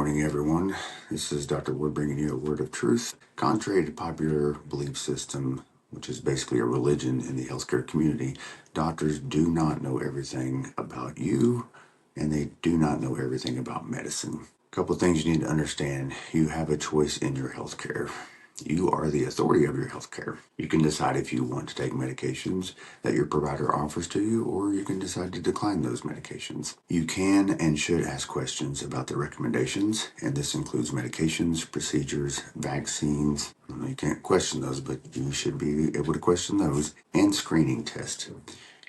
morning, everyone. This is Dr. Wood bringing you a word of truth. Contrary to popular belief system, which is basically a religion in the healthcare community, doctors do not know everything about you, and they do not know everything about medicine. A couple of things you need to understand. You have a choice in your healthcare. You are the authority of your healthcare. You can decide if you want to take medications that your provider offers to you, or you can decide to decline those medications. You can and should ask questions about the recommendations, and this includes medications, procedures, vaccines. You can't question those, but you should be able to question those, and screening tests.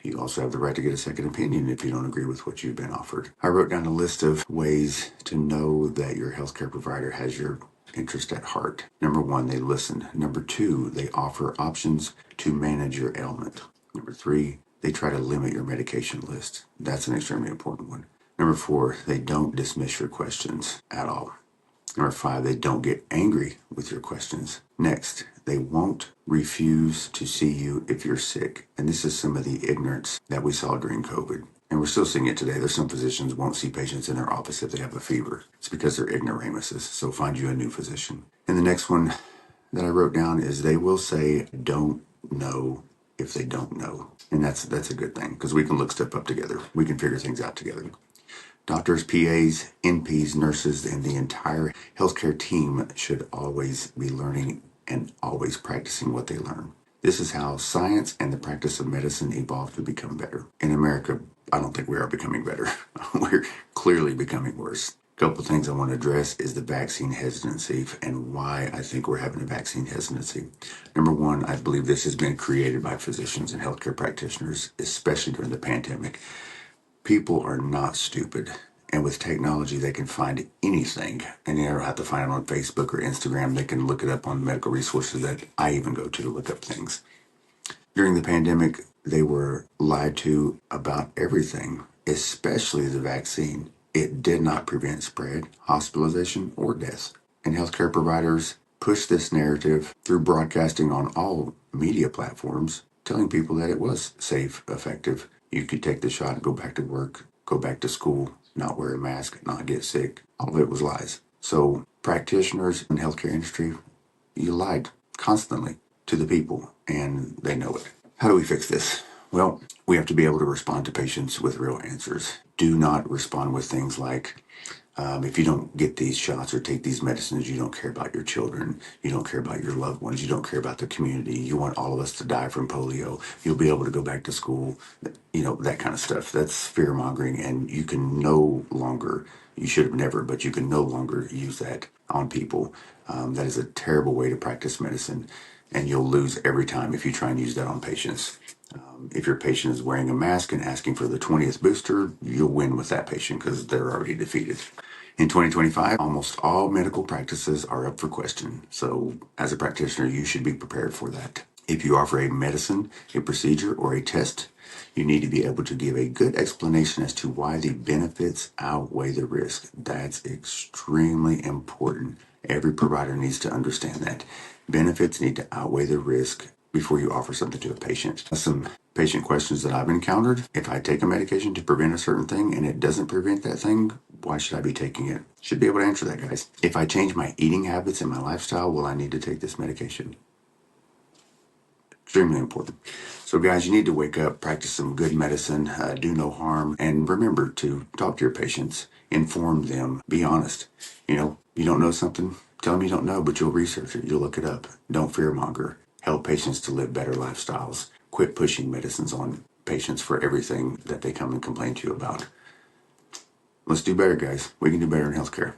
You also have the right to get a second opinion if you don't agree with what you've been offered. I wrote down a list of ways to know that your healthcare provider has your interest at heart. Number one, they listen. Number two, they offer options to manage your ailment. Number three, they try to limit your medication list. That's an extremely important one. Number four, they don't dismiss your questions at all. Number five, they don't get angry with your questions. Next, they won't refuse to see you if you're sick. And this is some of the ignorance that we saw during COVID. And we're still seeing it today. There's some physicians won't see patients in their office if they have a fever. It's because they're ignoramuses. So find you a new physician. And the next one that I wrote down is they will say, don't know if they don't know. And that's a good thing because we can look stuff up together. We can figure things out together. Doctors, PAs, NPs, nurses, and the entire healthcare team should always be learning and always practicing what they learn. This is how science and the practice of medicine evolved to become better. In America, I don't think we are becoming better. We're clearly becoming worse. A couple of things I want to address is the vaccine hesitancy and why I think we're having a vaccine hesitancy. Number one, I believe this has been created by physicians and healthcare practitioners, especially during the pandemic. People are not stupid. And with technology, they can find anything. And you don't have to find it on Facebook or Instagram. They can look it up on medical resources that I even go to look up things. During the pandemic, they were lied to about everything, especially the vaccine. It did not prevent spread, hospitalization, or death. And healthcare providers pushed this narrative through broadcasting on all media platforms, telling people that it was safe, effective. You could take the shot and go back to work, go back to school, not wear a mask, not get sick. All of it was lies. So practitioners in the healthcare industry, you lied constantly to the people, and they know it. How do we fix this? Well, we have to be able to respond to patients with real answers. Do not respond with things like, if you don't get these shots or take these medicines, you don't care about your children, you don't care about your loved ones, you don't care about the community, you want all of us to die from polio, you'll be able to go back to school, that kind of stuff. That's fear mongering, and you can no longer, you should have never, but you can no longer use that on people. That is a terrible way to practice medicine, and you'll lose every time if you try and use that on patients. If your patient is wearing a mask and asking for the 20th booster, you'll win with that patient because they're already defeated. In 2025, almost all medical practices are up for question. So as a practitioner, you should be prepared for that. If you offer a medicine, a procedure, or a test, you need to be able to give a good explanation as to why the benefits outweigh the risk. That's extremely important. Every provider needs to understand that. Benefits need to outweigh the risk before you offer something to a patient. Some patient questions that I've encountered: if I take a medication to prevent a certain thing and it doesn't prevent that thing, why should I be taking it? Should be able to answer that, guys. If I change my eating habits and my lifestyle, will I need to take this medication? Extremely important. So guys, you need to wake up, practice some good medicine, do no harm, and remember to talk to your patients, inform them, be honest. You don't know something, tell them you don't know, but you'll research it, you'll look it up. Don't fearmonger. Help patients to live better lifestyles. Quit pushing medicines on patients for everything that they come and complain to you about. Let's do better, guys. We can do better in healthcare.